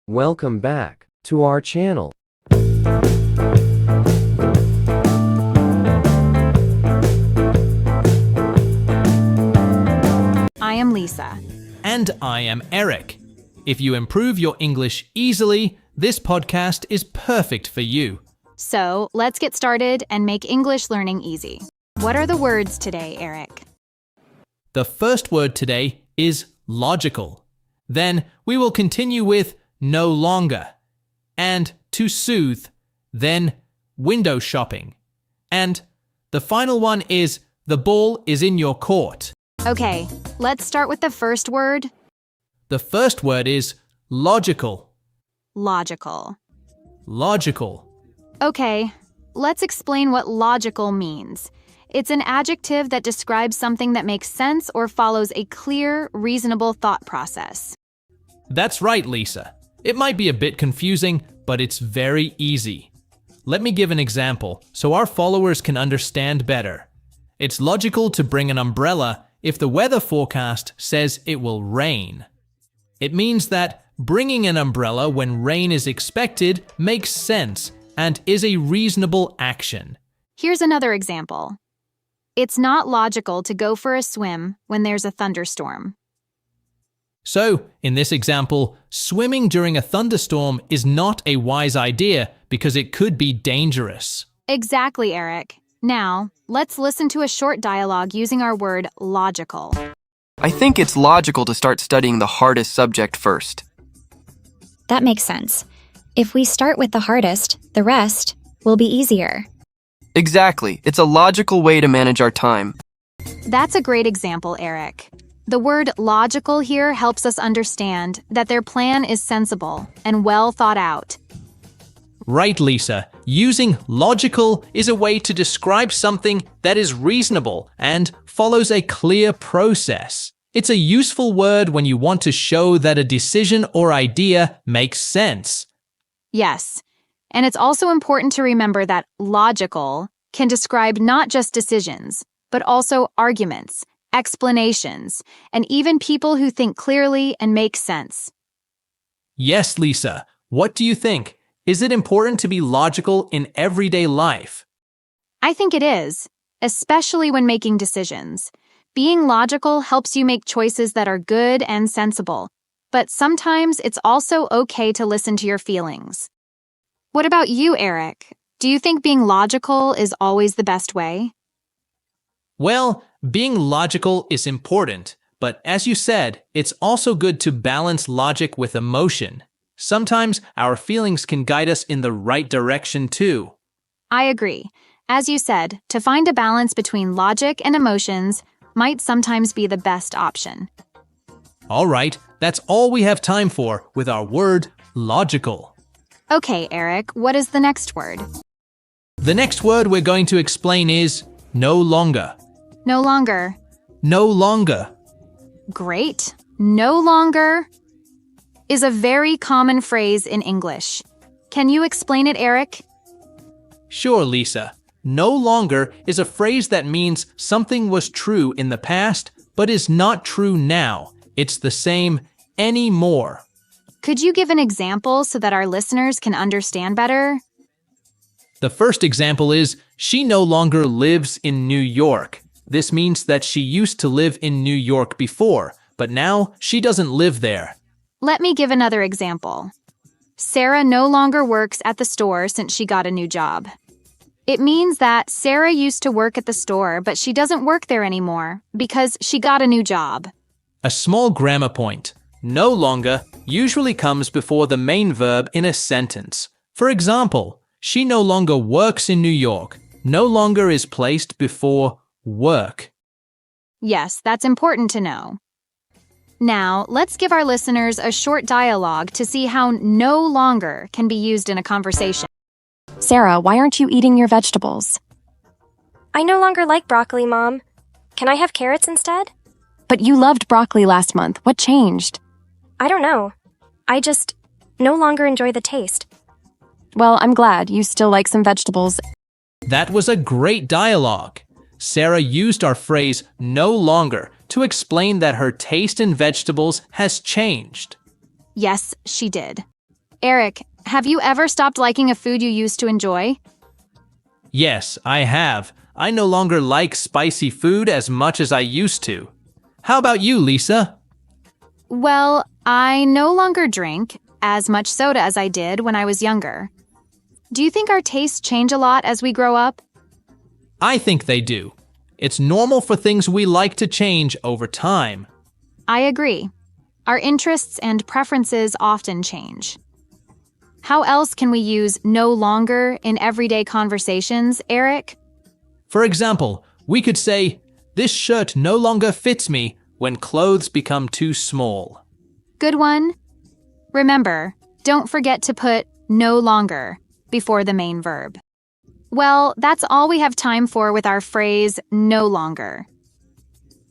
Welcome back to our channel. I am Lisa. And I am Eric. If you improve your English easily, this podcast is perfect for you. So let's get started and make English learning easy. What are the words today, Eric? The first word today is logical. Then we will continue with no longer, and to soothe, then window shopping. And the final one is the ball is in your court. Okay, let's start with the first word. The first word is logical. Logical. Logical. Okay, let's explain what logical means. It's an adjective that describes something that makes sense or follows a clear, reasonable thought process. That's right, Lisa. It might be a bit confusing, but it's very easy. Let me give an example so our followers can understand better. It's logical to bring an umbrella if the weather forecast says it will rain. It means that bringing an umbrella when rain is expected makes sense and is a reasonable action. Here's another example. It's not logical to go for a swim when there's a thunderstorm. So, in this example, swimming during a thunderstorm is not a wise idea because it could be dangerous. Exactly, Eric. Now, let's listen to a short dialogue using our word logical. I think it's logical to start studying the hardest subject first. That makes sense. If we start with the hardest, the rest will be easier. Exactly. It's a logical way to manage our time. That's a great example, Eric. The word logical here helps us understand that their plan is sensible and well thought out. Right, Lisa. Using logical is a way to describe something that is reasonable and follows a clear process. It's a useful word when you want to show that a decision or idea makes sense. Yes, and it's also important to remember that logical can describe not just decisions, but also arguments, explanations, and even people who think clearly and make sense. Yes, Lisa. What do you think? Is it important to be logical in everyday life? I think it is, especially when making decisions. Being logical helps you make choices that are good and sensible, but sometimes it's also okay to listen to your feelings. What about you, Eric? Do you think being logical is always the best way? Well, being logical is important, but as you said, it's also good to balance logic with emotion. Sometimes our feelings can guide us in the right direction too. I agree. As you said, to find a balance between logic and emotions might sometimes be the best option. All right, that's all we have time for with our word logical. Okay, Eric, what is the next word? The next word we're going to explain is no longer. No longer. No longer. Great. No longer is a very common phrase in English. Can you explain it, Eric? Sure, Lisa. No longer is a phrase that means something was true in the past, but is not true now. It's the same anymore. Could you give an example so that our listeners can understand better? The first example is, she no longer lives in New York. This means that she used to live in New York before, but now she doesn't live there. Let me give another example. Sarah no longer works at the store since she got a new job. It means that Sarah used to work at the store, but she doesn't work there anymore because she got a new job. A small grammar point. No longer usually comes before the main verb in a sentence. For example, she no longer works in New York. No longer is placed before work. Yes, that's important to know. Now, let's give our listeners a short dialogue to see how no longer can be used in a conversation. Sarah, why aren't you eating your vegetables? I no longer like broccoli, Mom. Can I have carrots instead? But you loved broccoli last month. What changed? I don't know. I just no longer enjoy the taste. Well, I'm glad you still like some vegetables. That was a great dialogue. Sarah used our phrase no longer to explain that her taste in vegetables has changed. Yes, she did. Eric, have you ever stopped liking a food you used to enjoy? Yes, I have. I no longer like spicy food as much as I used to. How about you, Lisa? Well, I no longer drink as much soda as I did when I was younger. Do you think our tastes change a lot as we grow up? I think they do. It's normal for things we like to change over time. I agree. Our interests and preferences often change. How else can we use no longer in everyday conversations, Eric? For example, we could say, "This shirt no longer fits me," when clothes become too small. Good one. Remember, don't forget to put no longer before the main verb. Well, that's all we have time for with our phrase no longer.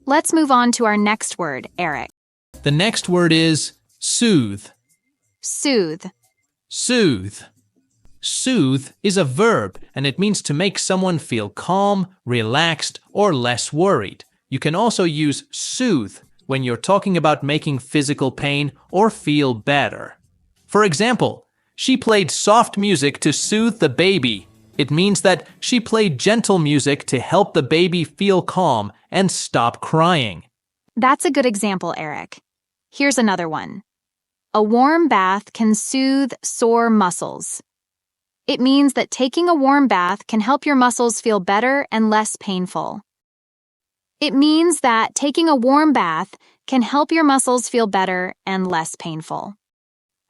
Let's move on to our next word, Eric. The next word is soothe. Soothe. Soothe. Soothe is a verb, and it means to make someone feel calm, relaxed, or less worried. You can also use soothe when you're talking about making physical pain or feel better. For example, she played soft music to soothe the baby. It means that she played gentle music to help the baby feel calm and stop crying. That's a good example, Eric. Here's another one. A warm bath can soothe sore muscles. It means that taking a warm bath can help your muscles feel better and less painful. It means that taking a warm bath can help your muscles feel better and less painful.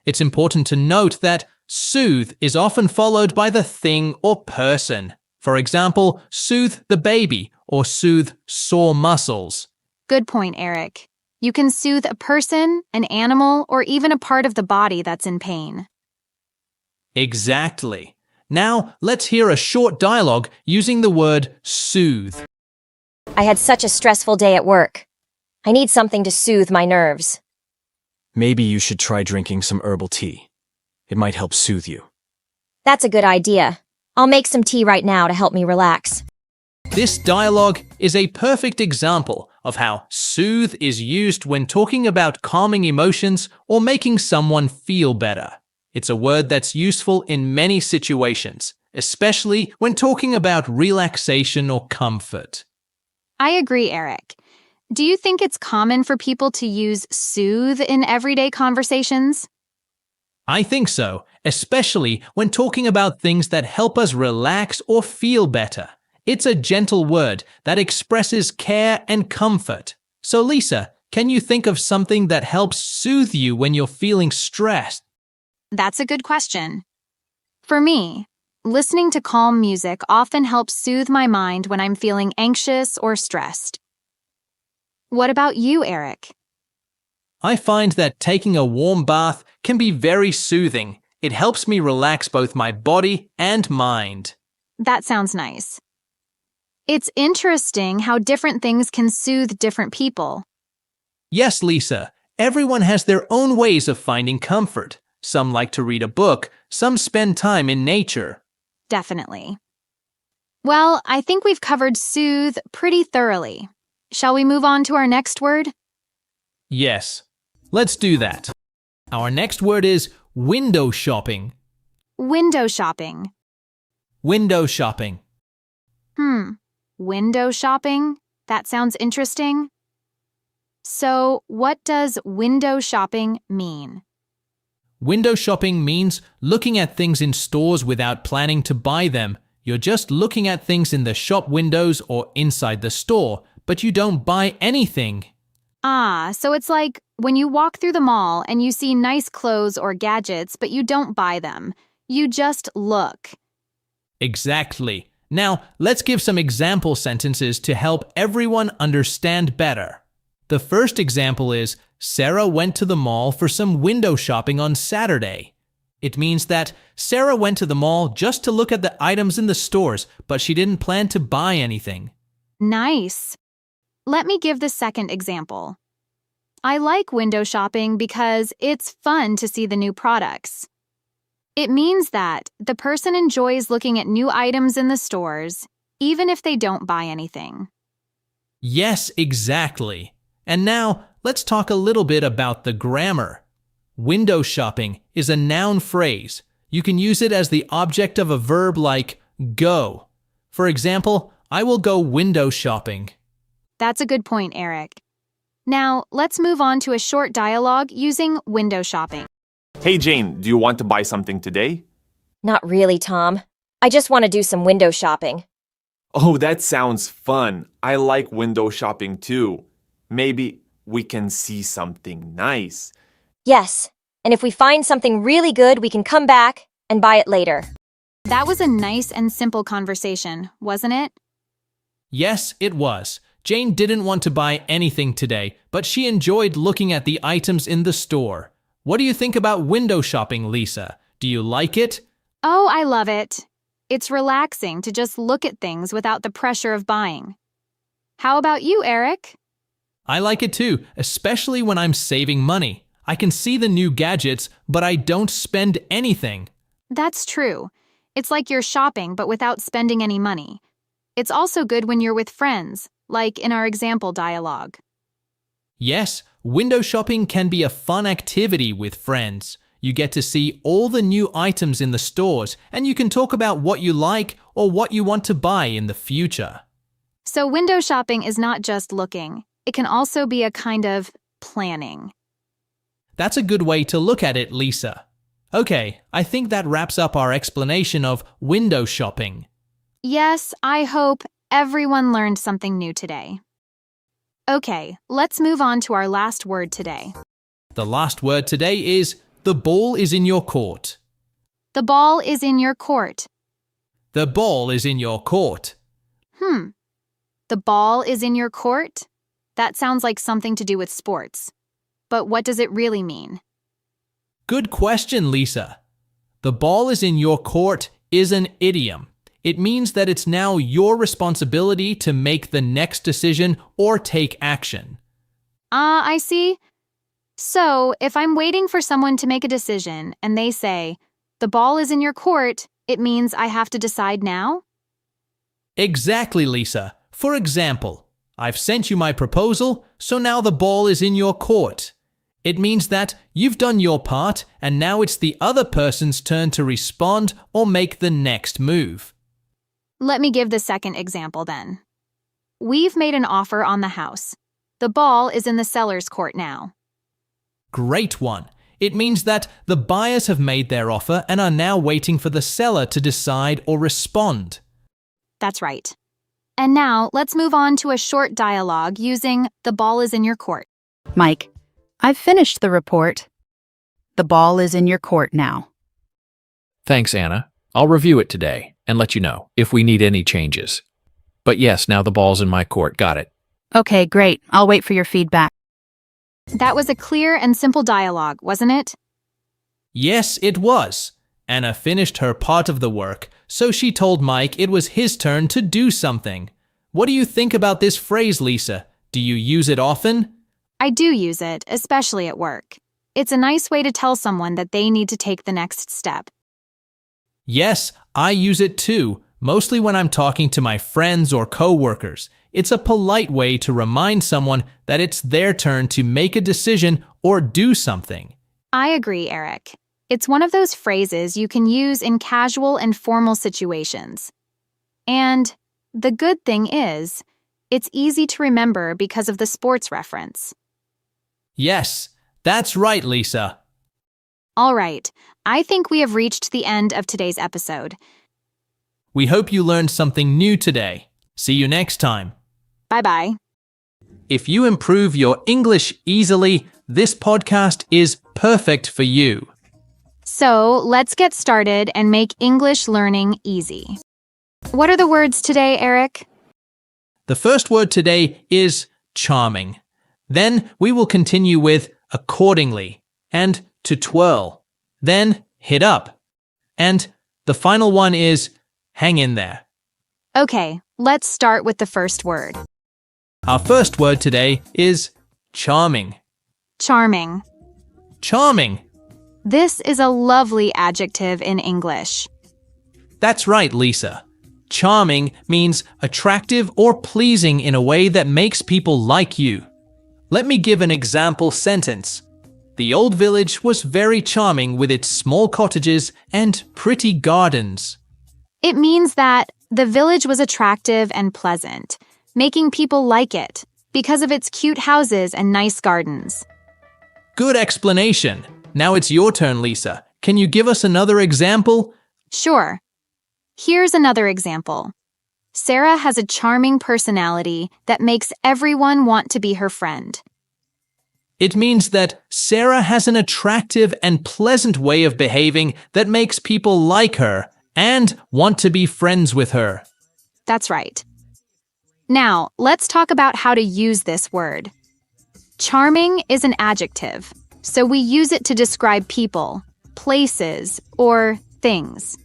It's important to note that soothe is often followed by the thing or person. For example, soothe the baby or soothe sore muscles. Good point, Eric. You can soothe a person, an animal, or even a part of the body that's in pain. Exactly. Now, let's hear a short dialogue using the word soothe. I had such a stressful day at work. I need something to soothe my nerves. Maybe you should try drinking some herbal tea. It might help soothe you. That's a good idea. I'll make some tea right now to help me relax. This dialogue is a perfect example of how soothe is used when talking about calming emotions or making someone feel better. It's a word that's useful in many situations, especially when talking about relaxation or comfort. I agree, Eric. Do you think it's common for people to use soothe in everyday conversations? I think so, especially when talking about things that help us relax or feel better. It's a gentle word that expresses care and comfort. So Lisa, can you think of something that helps soothe you when you're feeling stressed? That's a good question. For me, listening to calm music often helps soothe my mind when I'm feeling anxious or stressed. What about you, Eric? I find that taking a warm bath can be very soothing. It helps me relax both my body and mind. That sounds nice. It's interesting how different things can soothe different people. Yes, Lisa, everyone has their own ways of finding comfort. Some like to read a book, some spend time in nature. Definitely. Well, I think we've covered soothe pretty thoroughly. Shall we move on to our next word? Yes, let's do that. Our next word is window shopping. Window shopping. Window shopping. Window shopping? That sounds interesting. So, what does window shopping mean? Window shopping means looking at things in stores without planning to buy them. You're just looking at things in the shop windows or inside the store, but you don't buy anything. Ah, so it's like when you walk through the mall and you see nice clothes or gadgets, but you don't buy them. You just look. Exactly. Now, let's give some example sentences to help everyone understand better. The first example is, Sarah went to the mall for some window shopping on Saturday. It means that Sarah went to the mall just to look at the items in the stores, but she didn't plan to buy anything. Nice. Let me give the second example. I like window shopping because it's fun to see the new products. It means that the person enjoys looking at new items in the stores, even if they don't buy anything. Yes, exactly. And now, let's talk a little bit about the grammar. Window shopping is a noun phrase. You can use it as the object of a verb like go. For example, I will go window shopping. That's a good point, Eric. Now, let's move on to a short dialogue using window shopping. Hey Jane, do you want to buy something today? Not really, Tom. I just want to do some window shopping. Oh, that sounds fun. I like window shopping too. Maybe we can see something nice. Yes, and if we find something really good, we can come back and buy it later. That was a nice and simple conversation, wasn't it? Yes, it was. Jane didn't want to buy anything today, but she enjoyed looking at the items in the store. What do you think about window shopping, Lisa? Do you like it? Oh, I love it. It's relaxing to just look at things without the pressure of buying. How about you, Eric? I like it too, especially when I'm saving money. I can see the new gadgets, but I don't spend anything. That's true. It's like you're shopping but without spending any money. It's also good when you're with friends, like in our example dialogue. Yes, window shopping can be a fun activity with friends. You get to see all the new items in the stores, and you can talk about what you like or what you want to buy in the future. So window shopping is not just looking. It can also be a kind of planning. That's a good way to look at it, Lisa. Okay, I think that wraps up our explanation of window shopping. Yes, I hope everyone learned something new today. Okay, let's move on to our last word today. The last word today is the ball is in your court. The ball is in your court. The ball is in your court. The ball is in your court? That sounds like something to do with sports. But what does it really mean? Good question, Lisa. The ball is in your court is an idiom. It means that it's now your responsibility to make the next decision or take action. I see. So, if I'm waiting for someone to make a decision and they say, the ball is in your court, it means I have to decide now? Exactly, Lisa. For example, I've sent you my proposal, so now the ball is in your court. It means that you've done your part, and now it's the other person's turn to respond or make the next move. Let me give the second example then. We've made an offer on the house. The ball is in the seller's court now. Great one. It means that the buyers have made their offer and are now waiting for the seller to decide or respond. That's right. And now let's move on to a short dialogue using the ball is in your court. Mike, I've finished the report. The ball is in your court now. Thanks, Anna. I'll review it today and let you know if we need any changes. But yes, now the ball's in my court. Got it. Okay, great. I'll wait for your feedback. That was a clear and simple dialogue, wasn't it? Yes, it was. Anna finished her part of the work, so she told Mike it was his turn to do something. What do you think about this phrase, Lisa? Do you use it often? I do use it, especially at work. It's a nice way to tell someone that they need to take the next step. Yes, I use it too, mostly when I'm talking to my friends or co-workers. It's a polite way to remind someone that it's their turn to make a decision or do something. I agree, Eric. It's one of those phrases you can use in casual and formal situations. And the good thing is, it's easy to remember because of the sports reference. Yes, that's right, Lisa. All right, I think we have reached the end of today's episode. We hope you learned something new today. See you next time. Bye-bye. If you improve your English easily, this podcast is perfect for you. So, let's get started and make English learning easy. What are the words today, Eric? The first word today is charming. Then we will continue with accordingly and to twirl. Then hit up. And the final one is hang in there. Okay, let's start with the first word. Our first word today is charming. Charming. Charming. This is a lovely adjective in English. That's right, Lisa. Charming means attractive or pleasing in a way that makes people like you. Let me give an example sentence. The old village was very charming with its small cottages and pretty gardens. It means that the village was attractive and pleasant, making people like it because of its cute houses and nice gardens. Good explanation. Now it's your turn, Lisa. Can you give us another example? Sure. Here's another example. Sarah has a charming personality that makes everyone want to be her friend. It means that Sarah has an attractive and pleasant way of behaving that makes people like her and want to be friends with her. That's right. Now, let's talk about how to use this word. Charming is an adjective, so we use it to describe people, places, or things.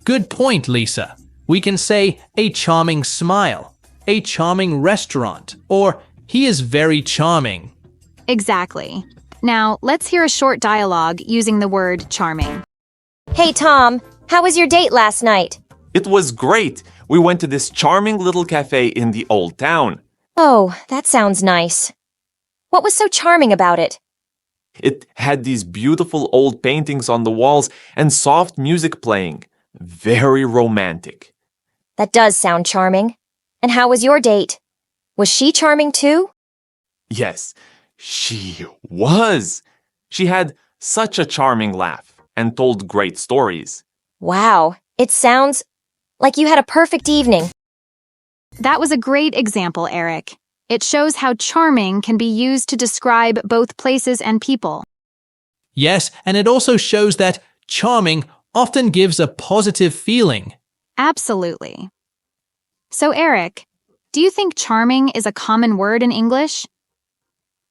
Good point, Lisa. We can say a charming smile, a charming restaurant, or he is very charming. Exactly. Now, let's hear a short dialogue using the word charming. Hey, Tom, how was your date last night? It was great. We went to this charming little cafe in the old town. Oh, that sounds nice. What was so charming about it? It had these beautiful old paintings on the walls and soft music playing. Very romantic. That does sound charming. And how was your date? Was she charming too? Yes, she was. She had such a charming laugh and told great stories. Wow, it sounds like you had a perfect evening. That was a great example, Eric. It shows how charming can be used to describe both places and people. Yes, and it also shows that charming often gives a positive feeling. Absolutely. So, Eric, do you think charming is a common word in English?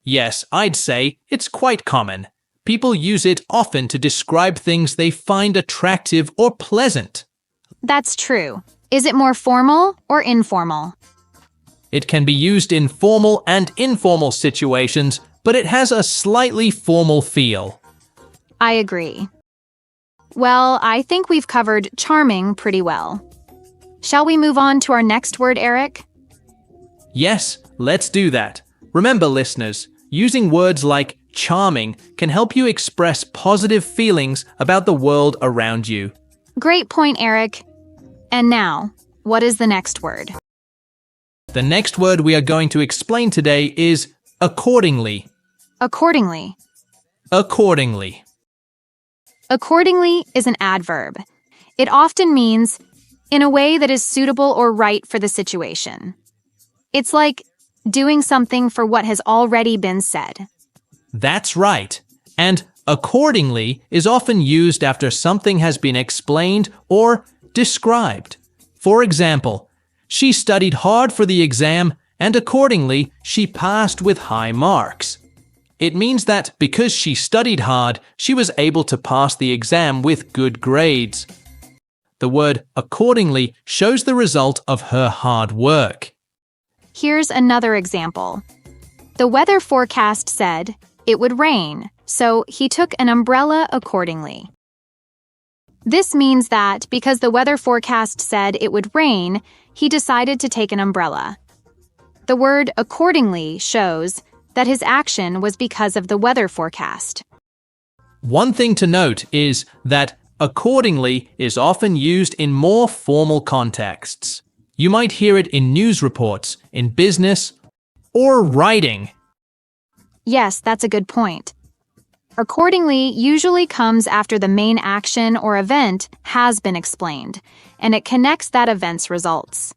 Yes, I'd say it's quite common. People use it often to describe things they find attractive or pleasant. That's true. Is it more formal or informal? It can be used in formal and informal situations, but it has a slightly formal feel. I agree. Well, I think we've covered charming pretty well. Shall we move on to our next word, Eric? Yes, let's do that. Remember, listeners, using words like charming can help you express positive feelings about the world around you. Great point, Eric. And now, what is the next word? The next word we are going to explain today is accordingly. Accordingly. Accordingly. Accordingly is an adverb. It often means in a way that is suitable or right for the situation. It's like doing something for what has already been said. That's right. And accordingly is often used after something has been explained or described. For example, she studied hard for the exam and accordingly she passed with high marks. It means that because she studied hard, she was able to pass the exam with good grades. The word accordingly shows the result of her hard work. Here's another example. The weather forecast said it would rain, so he took an umbrella accordingly. This means that because the weather forecast said it would rain, he decided to take an umbrella. The word accordingly shows that his action was because of the weather forecast. One thing to note is that accordingly is often used in more formal contexts. You might hear it in news reports, in business, or writing. Yes, that's a good point. Accordingly usually comes after the main action or event has been explained, and it connects that event's results.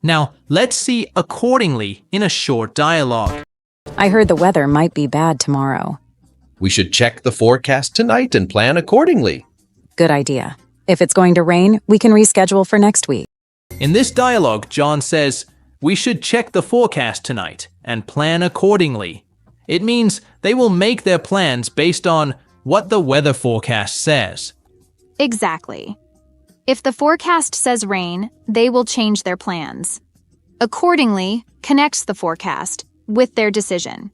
Now, let's see accordingly in a short dialogue. I heard the weather might be bad tomorrow. We should check the forecast tonight and plan accordingly. Good idea. If it's going to rain, we can reschedule for next week. In this dialogue, John says, we should check the forecast tonight and plan accordingly. It means they will make their plans based on what the weather forecast says. Exactly. If the forecast says rain, they will change their plans. Accordingly connects the forecast with their decision.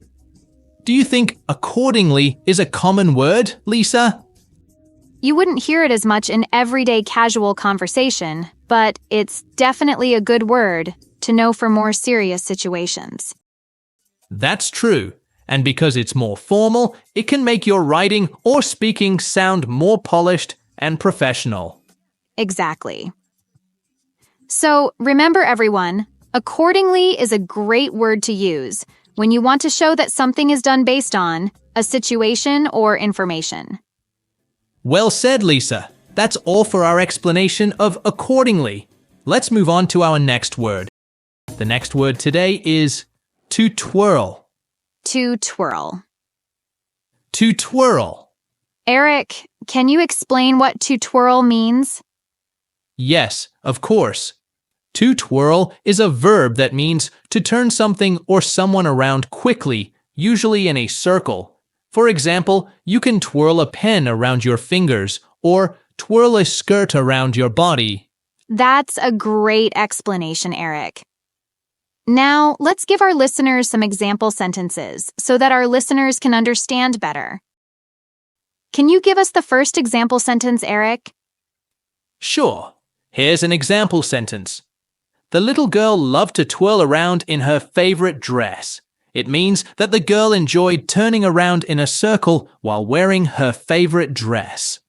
Do you think accordingly is a common word, Lisa? You wouldn't hear it as much in everyday casual conversation, but it's definitely a good word to know for more serious situations. That's true. And because it's more formal, it can make your writing or speaking sound more polished and professional. Exactly. So remember, everyone, accordingly is a great word to use when you want to show that something is done based on a situation or information. Well said, Lisa. That's all for our explanation of accordingly. Let's move on to our next word. The next word today is to twirl. To twirl. To twirl. Eric, can you explain what to twirl means? Yes, of course. To twirl is a verb that means to turn something or someone around quickly, usually in a circle. For example, you can twirl a pen around your fingers or twirl a skirt around your body. That's a great explanation, Eric. Now, let's give our listeners some example sentences so that our listeners can understand better. Can you give us the first example sentence, Eric? Sure. Here's an example sentence. The little girl loved to twirl around in her favorite dress. It means that the girl enjoyed turning around in a circle while wearing her favorite dress.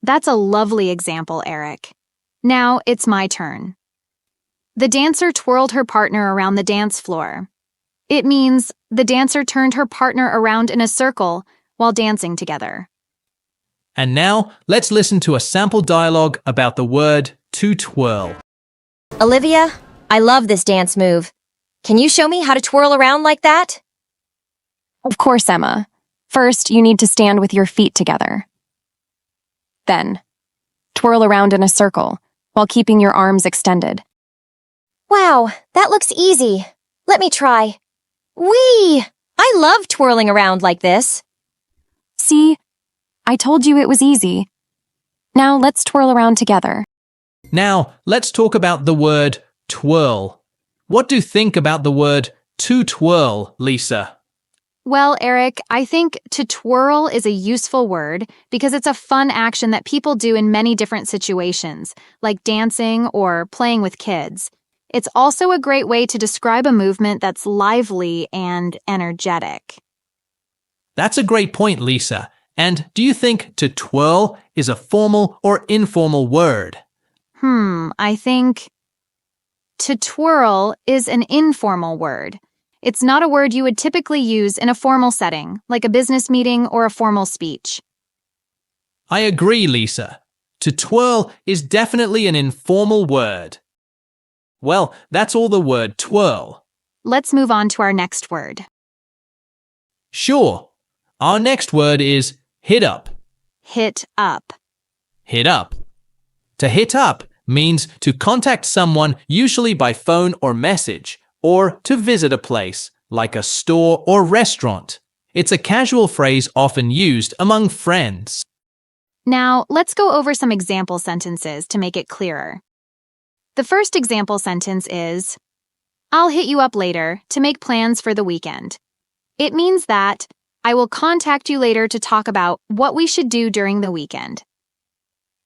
That's a lovely example, Eric. Now it's my turn. The dancer twirled her partner around the dance floor. It means the dancer turned her partner around in a circle while dancing together. And now, let's listen to a sample dialogue about the word to twirl. Olivia, I love this dance move. Can you show me how to twirl around like that? Of course, Emma. First, you need to stand with your feet together. Then, twirl around in a circle while keeping your arms extended. Wow, that looks easy. Let me try. Whee! I love twirling around like this. See? I told you it was easy. Now let's twirl around together. Now, let's talk about the word twirl. What do you think about the word to twirl, Lisa? Well, Eric, I think to twirl is a useful word because it's a fun action that people do in many different situations, like dancing or playing with kids. It's also a great way to describe a movement that's lively and energetic. That's a great point, Lisa. And do you think to twirl is a formal or informal word? I think to twirl is an informal word. It's not a word you would typically use in a formal setting, like a business meeting or a formal speech. I agree, Lisa. To twirl is definitely an informal word. Well, that's all the word twirl. Let's move on to our next word. Sure. Our next word is hit up. Hit up. Hit up. To hit up means to contact someone, usually by phone or message, or to visit a place, like a store or restaurant. It's a casual phrase often used among friends. Now, let's go over some example sentences to make it clearer. The first example sentence is, I'll hit you up later to make plans for the weekend. It means that I will contact you later to talk about what we should do during the weekend.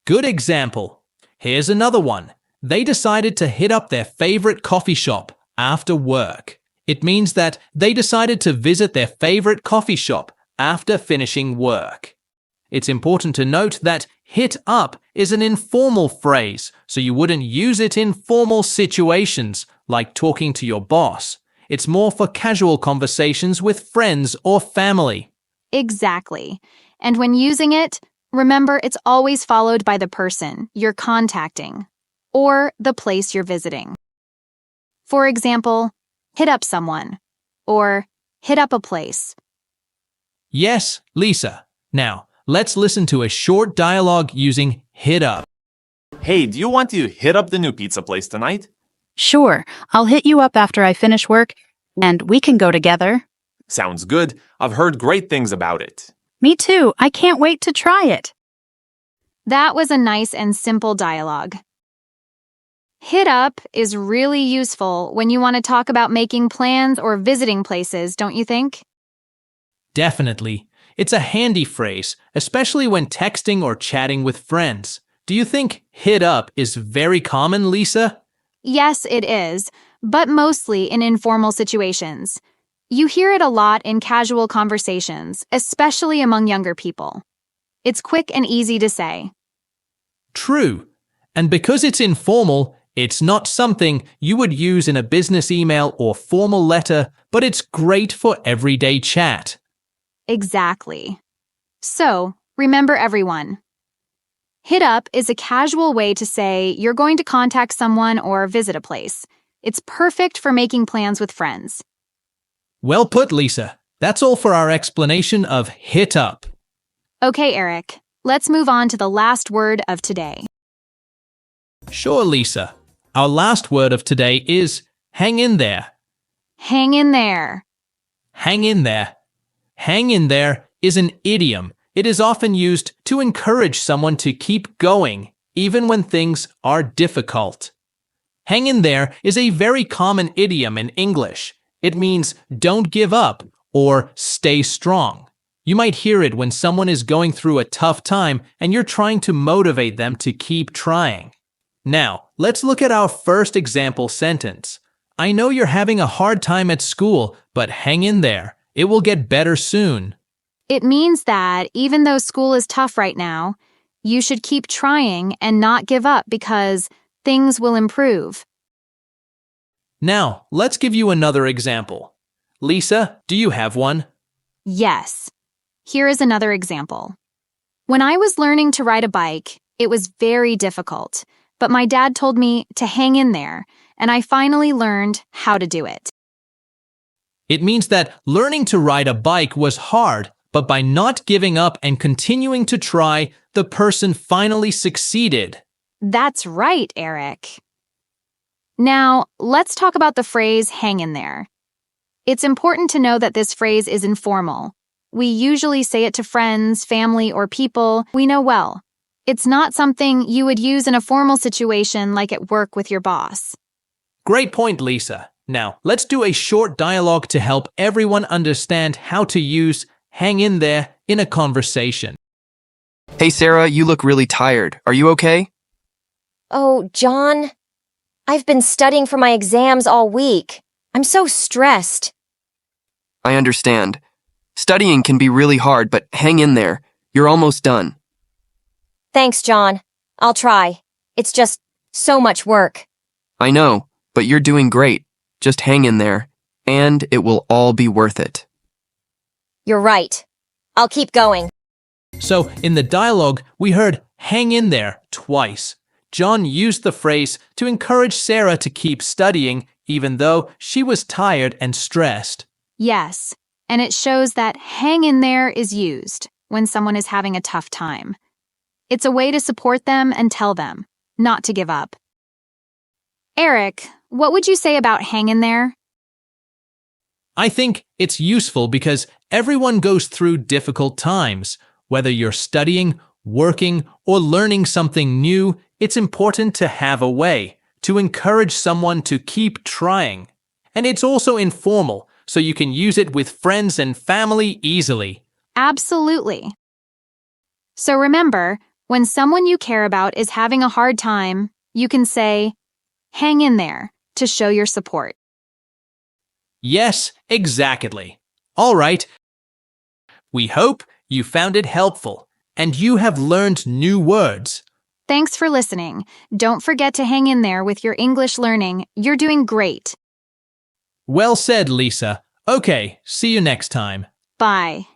Good example. Here's another one. They decided to hit up their favorite coffee shop after work. It means that they decided to visit their favorite coffee shop after finishing work. It's important to note that hit up is an informal phrase, so you wouldn't use it in formal situations, like talking to your boss. It's more for casual conversations with friends or family. Exactly. And when using it, remember it's always followed by the person you're contacting or the place you're visiting. For example, hit up someone or hit up a place. Yes, Lisa. Now, let's listen to a short dialogue using hit up. Hey, do you want to hit up the new pizza place tonight? Sure, I'll hit you up after I finish work, and we can go together. Sounds good. I've heard great things about it. Me too. I can't wait to try it. That was a nice and simple dialogue. Hit up is really useful when you want to talk about making plans or visiting places, don't you think? Definitely. It's a handy phrase, especially when texting or chatting with friends. Do you think hit up is very common, Lisa? Yes, it is, but mostly in informal situations. You hear it a lot in casual conversations, especially among younger people. It's quick and easy to say. True. And because it's informal, it's not something you would use in a business email or formal letter, but it's great for everyday chat. Exactly. So, remember everyone. Hit up is a casual way to say you're going to contact someone or visit a place. It's perfect for making plans with friends. Well put, Lisa. That's all for our explanation of hit up. Okay, Eric, let's move on to the last word of today. Sure, Lisa. Our last word of today is hang in there. Hang in there. Hang in there. Hang in there is an idiom. It is often used to encourage someone to keep going, even when things are difficult. Hang in there is a very common idiom in English. It means don't give up or stay strong. You might hear it when someone is going through a tough time and you're trying to motivate them to keep trying. Now, let's look at our first example sentence. I know you're having a hard time at school, but hang in there. It will get better soon. It means that even though school is tough right now, you should keep trying and not give up because things will improve. Now, let's give you another example. Lisa, do you have one? Yes. Here is another example. When I was learning to ride a bike, it was very difficult, but my dad told me to hang in there, and I finally learned how to do it. It means that learning to ride a bike was hard, but by not giving up and continuing to try, the person finally succeeded. That's right, Eric. Now, let's talk about the phrase hang in there. It's important to know that this phrase is informal. We usually say it to friends, family, or people we know well. It's not something you would use in a formal situation like at work with your boss. Great point, Lisa. Now, let's do a short dialogue to help everyone understand how to use hang in there in a conversation. Hey, Sarah, you look really tired. Are you okay? Oh, John, I've been studying for my exams all week. I'm so stressed. I understand. Studying can be really hard, but hang in there. You're almost done. Thanks, John. I'll try. It's just so much work. I know, but you're doing great. Just hang in there, and it will all be worth it. You're right. I'll keep going. So, in the dialogue, we heard hang in there twice. John used the phrase to encourage Sarah to keep studying, even though she was tired and stressed. Yes, and it shows that hang in there is used when someone is having a tough time. It's a way to support them and tell them not to give up. Eric, what would you say about hang in there? I think it's useful because everyone goes through difficult times. Whether you're studying, working, or learning something new, it's important to have a way to encourage someone to keep trying. And it's also informal, so you can use it with friends and family easily. Absolutely. So remember, when someone you care about is having a hard time, you can say, hang in there, to show your support. Yes, exactly. All right. We hope you found it helpful and you have learned new words. Thanks for listening. Don't forget to hang in there with your English learning. You're doing great. Well said, Lisa. Okay, see you next time. Bye.